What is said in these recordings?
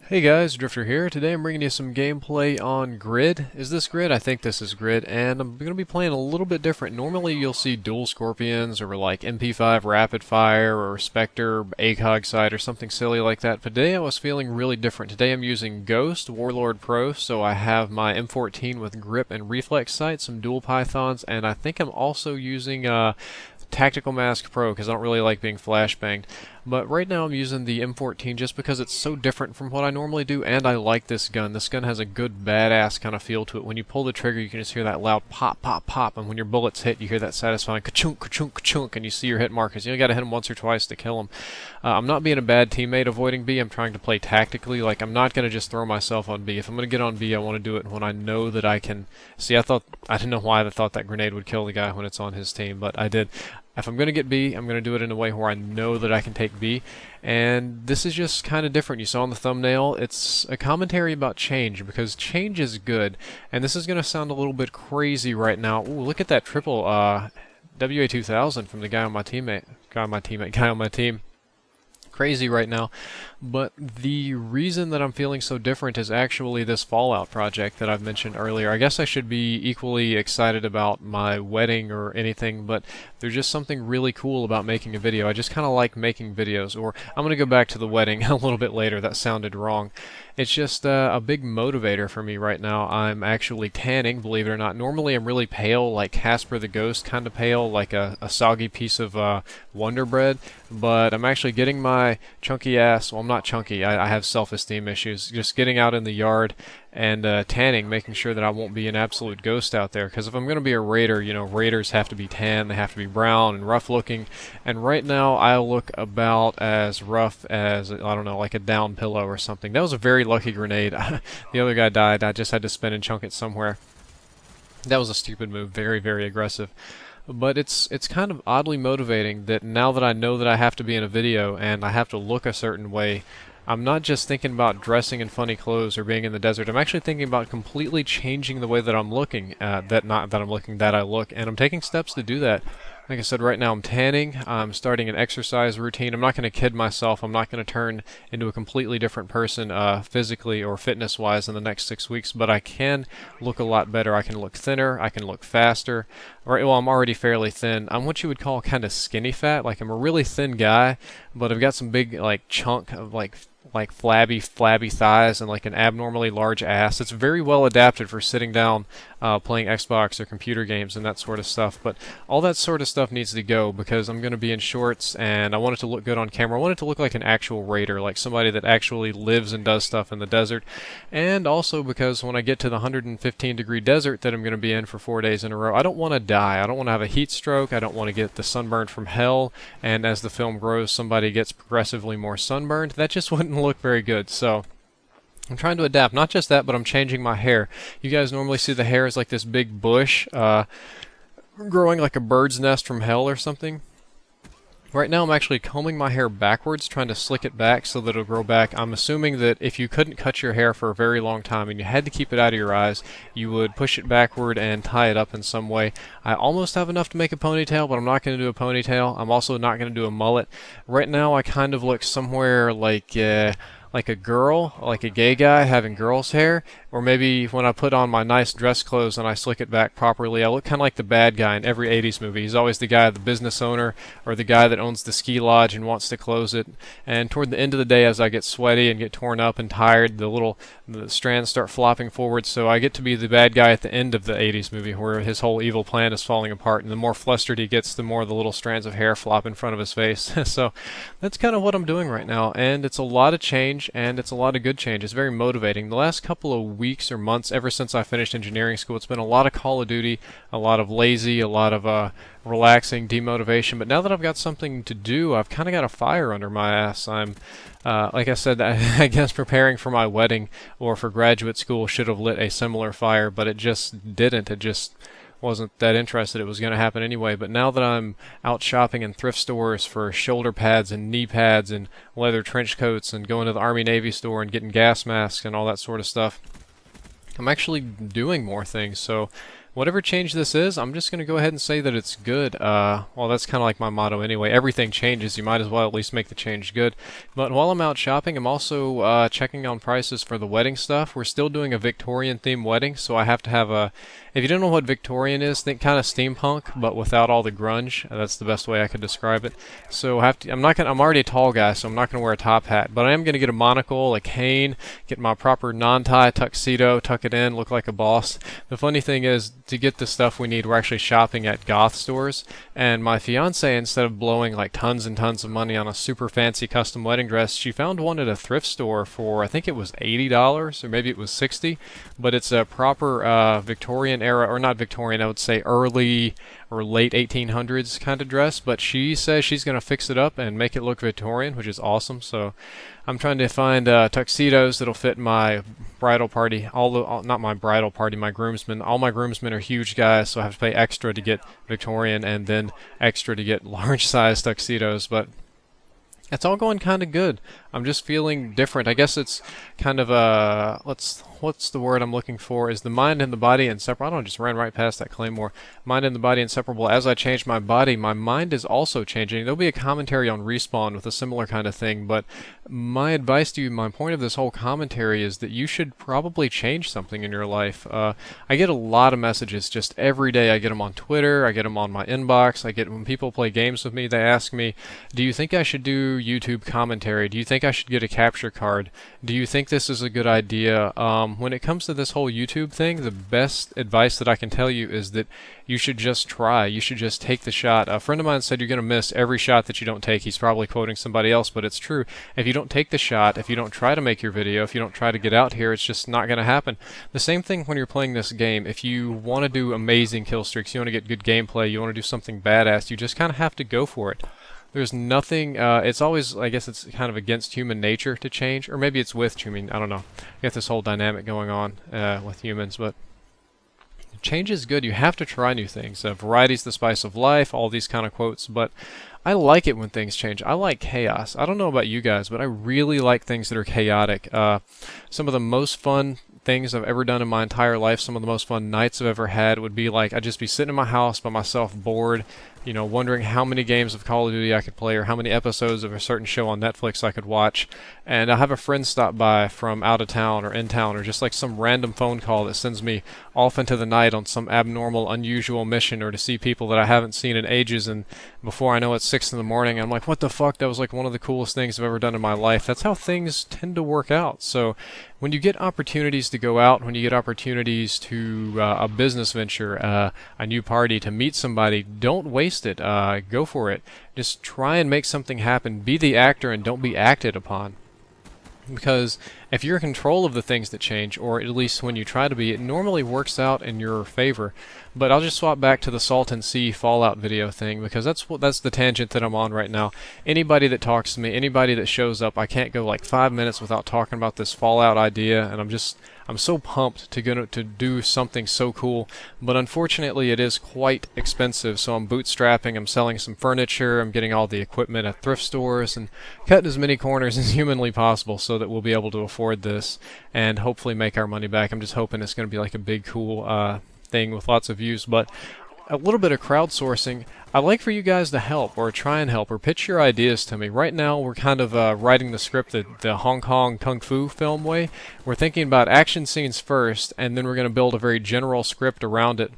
Hey guys, Drift0r here. Today I'm bringing you some gameplay on Grid. Is this Grid? I think this is Grid, and I'm going to be playing a little bit different. Normally you'll see dual Scorpions or like MP5 Rapid Fire or Spectre, ACOG sight or something silly like that. But today I was feeling really different. Today I'm using Ghost Warlord Pro, so I have my M14 with grip and reflex sight, some dual Pythons, and I think I'm also using Tactical Mask Pro because I don't really like being flashbanged. But right now I'm using the M14 just because it's so different from what I normally do, and I like this gun. This gun has a good badass kind of feel to it. When you pull the trigger you can just hear that loud pop, pop, pop, and when your bullets hit you hear that satisfying ka-chunk, ka-chunk, ka-chunk, and you see your hit markers. You gotta hit them once or twice to kill them. I'm not being a bad teammate avoiding B. I'm trying to play tactically. Like, I'm not gonna just throw myself on B. If I'm gonna get on B, I want to do it when I know that I can. See, I didn't know why I thought that grenade would kill the guy when it's on his team, but I did. If I'm going to get B, I'm going to do it in a way where I know that I can take B. And this is just kind of different. You saw in the thumbnail, it's a commentary about change, because change is good. And this is going to sound a little bit crazy right now. Ooh, look at that triple WA2000 from the guy on my team. Crazy right now, but the reason that I'm feeling so different is actually this Fallout project that I've mentioned earlier. I guess I should be equally excited about my wedding or anything, but there's just something really cool about making a video. I just kind of like making videos. Or I'm going to go back to the wedding a little bit later. That sounded wrong. It's just a big motivator for me right now. I'm actually tanning, believe it or not. Normally I'm really pale, like Casper the Ghost kind of pale, like a soggy piece of Wonder Bread, but I'm actually getting my chunky ass, well, I'm not chunky, I have self-esteem issues, just getting out in the yard and tanning, making sure that I won't be an absolute ghost out there. Because if I'm going to be a raider, you know, raiders have to be tan, they have to be brown and rough looking, and right now I look about as rough as, I don't know, like a down pillow or something. That was a very lucky grenade. The other guy died. I just had to spin and chunk it somewhere. That was a stupid move, very, very aggressive. But it's kind of oddly motivating that now that I know that I have to be in a video and I have to look a certain way, I'm not just thinking about dressing in funny clothes or being in the desert. I'm actually thinking about completely changing the way that I'm looking, that I look, and I'm taking steps to do that. Like I said, right now I'm tanning, I'm starting an exercise routine. I'm not going to kid myself. I'm not going to turn into a completely different person physically or fitness-wise in the next 6 weeks, but I can look a lot better. I can look thinner, I can look faster. Right, well, I'm already fairly thin. I'm what you would call kind of skinny fat. Like, I'm a really thin guy, but I've got some big, like, chunk of, like flabby thighs and like an abnormally large ass. It's very well adapted for sitting down playing Xbox or computer games and that sort of stuff, but all that sort of stuff needs to go because I'm going to be in shorts and I want it to look good on camera. I want it to look like an actual raider, like somebody that actually lives and does stuff in the desert, and also because when I get to the 115-degree desert that I'm going to be in for 4 days in a row, I don't want to die. I don't want to have a heat stroke. I don't want to get the sunburn from hell, and as the film grows somebody gets progressively more sunburned. That just wouldn't look very good. So I'm trying to adapt. Not just that, but I'm changing my hair. You guys normally see the hair as like this big bush growing like a bird's nest from hell or something. Right now I'm actually combing my hair backwards, trying to slick it back so that it'll grow back. I'm assuming that if you couldn't cut your hair for a very long time and you had to keep it out of your eyes, you would push it backward and tie it up in some way. I almost have enough to make a ponytail, but I'm not going to do a ponytail. I'm also not going to do a mullet. Right now I kind of look somewhere like a girl, like a gay guy having girl's hair, or maybe when I put on my nice dress clothes and I slick it back properly, I look kind of like the bad guy in every 80s movie. He's always the guy, the business owner, or the guy that owns the ski lodge and wants to close it. And toward the end of the day, as I get sweaty and get torn up and tired, the strands start flopping forward, so I get to be the bad guy at the end of the 80s movie where his whole evil plan is falling apart, and the more flustered he gets, the more the little strands of hair flop in front of his face. So that's kind of what I'm doing right now, and it's a lot of change, and it's a lot of good change. It's very motivating. The last couple of weeks or months, ever since I finished engineering school, it's been a lot of Call of Duty, a lot of lazy, a lot of relaxing, demotivation. But now that I've got something to do, I've kind of got a fire under my ass. I'm, like I said, I guess preparing for my wedding or for graduate school should have lit a similar fire, but it just didn't. It just wasn't that interested. It was going to happen anyway. But now that I'm out shopping in thrift stores for shoulder pads and knee pads and leather trench coats and going to the Army Navy store and getting gas masks and all that sort of stuff, I'm actually doing more things. So whatever change this is, I'm just going to go ahead and say that it's good. Well, that's kind of like my motto anyway. Everything changes. You might as well at least make the change good. But while I'm out shopping, I'm also checking on prices for the wedding stuff. We're still doing a Victorian themed wedding, so I have to have a... If you don't know what Victorian is, think kind of steampunk, but without all the grunge. That's the best way I could describe it. So I'm already a tall guy, so I'm not going to wear a top hat. But I am going to get a monocle, a cane, get my proper non-tie tuxedo, tuck it in, look like a boss. The funny thing is, to get the stuff we need, we're actually shopping at goth stores. And my fiance, instead of blowing like tons and tons of money on a super fancy custom wedding dress, she found one at a thrift store for, I think it was $80, or maybe it was $60. But it's a proper Victorian era, or not Victorian, I would say early or late 1800s kind of dress, but she says she's going to fix it up and make it look Victorian, which is awesome. So I'm trying to find tuxedos that'll fit my bridal party, not my bridal party, my groomsmen. All my groomsmen are huge guys, so I have to pay extra to get Victorian and then extra to get large size tuxedos, but it's all going kind of good. I'm just feeling different. I guess it's kind of what's the word I'm looking for? Is the mind and the body inseparable? I don't know, just ran right past that Claymore. Mind and the body inseparable. As I change my body, my mind is also changing. There'll be a commentary on Respawn with a similar kind of thing, but my advice to you, my point of this whole commentary is that you should probably change something in your life. I get a lot of messages just every day. I get them on Twitter, I get them on my inbox, I get when people play games with me, they ask me, do you think I should do YouTube commentary? Do you think I should get a capture card? Do you think this is a good idea? When it comes to this whole YouTube thing, the best advice that I can tell you is that you should just try. You should just take the shot. A friend of mine said you're going to miss every shot that you don't take. He's probably quoting somebody else, but it's true. If you don't take the shot, if you don't try to make your video, if you don't try to get out here, it's just not going to happen. The same thing when you're playing this game. If you want to do amazing kill streaks, you want to get good gameplay, you want to do something badass, you just kind of have to go for it. There's nothing, it's always, I guess it's kind of against human nature to change, or maybe it's with human, I don't know. You got this whole dynamic going on with humans, but change is good. You have to try new things. Variety's the spice of life, all these kind of quotes, but I like it when things change. I like chaos. I don't know about you guys, but I really like things that are chaotic. Some of the most fun things I've ever done in my entire life, some of the most fun nights I've ever had would be like, I'd just be sitting in my house by myself, bored, you know, wondering how many games of Call of Duty I could play or how many episodes of a certain show on Netflix I could watch. And I have a friend stop by from out of town or in town, or just like some random phone call that sends me off into the night on some abnormal, unusual mission, or to see people that I haven't seen in ages, and before I know it's 6 in the morning, I'm like, what the fuck? That was like one of the coolest things I've ever done in my life. That's how things tend to work out. So when you get opportunities to go out, when you get opportunities to a business venture, a new party, to meet somebody, don't waste it. Go for it. Just try and make something happen. Be the actor and don't be acted upon. Because if you're in control of the things that change, or at least when you try to be, it normally works out in your favor. But I'll just swap back to the Salton Sea Fallout video thing, because that's the tangent that I'm on right now. Anybody that talks to me, anybody that shows up, I can't go like 5 minutes without talking about this Fallout idea, and I'm so pumped to do something so cool, but unfortunately it is quite expensive, so I'm bootstrapping, I'm selling some furniture, I'm getting all the equipment at thrift stores, and cutting as many corners as humanly possible so that we'll be able to afford this and hopefully make our money back. I'm just hoping it's going to be like a big cool thing with lots of views, but a little bit of crowdsourcing. I'd like for you guys to help, or try and help, or pitch your ideas to me. Right now, we're kind of writing the script the Hong Kong Kung Fu film way. We're thinking about action scenes first, and then we're going to build a very general script around it.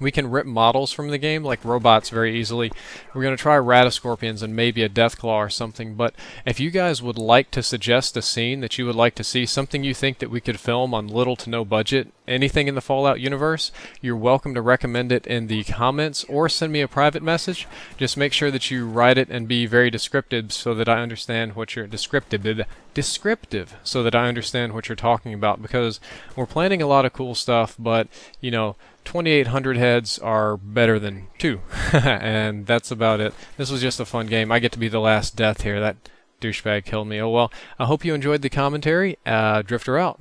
We can rip models from the game, like robots, very easily. We're going to try Radiscorpions and maybe a Deathclaw or something, but if you guys would like to suggest a scene that you would like to see, something you think that we could film on little to no budget, anything in the Fallout universe, you're welcome to recommend it in the comments or send me a private message. Just make sure that you write it and be very descriptive so that I understand what you're descriptive so that I understand what you're talking about, because we're planning a lot of cool stuff, but you know, 2,800 heads are better than 2 and that's about it. This was just a fun game. I get to be the last death here. That douchebag killed me. Oh well. I hope you enjoyed the commentary. Drift0r out.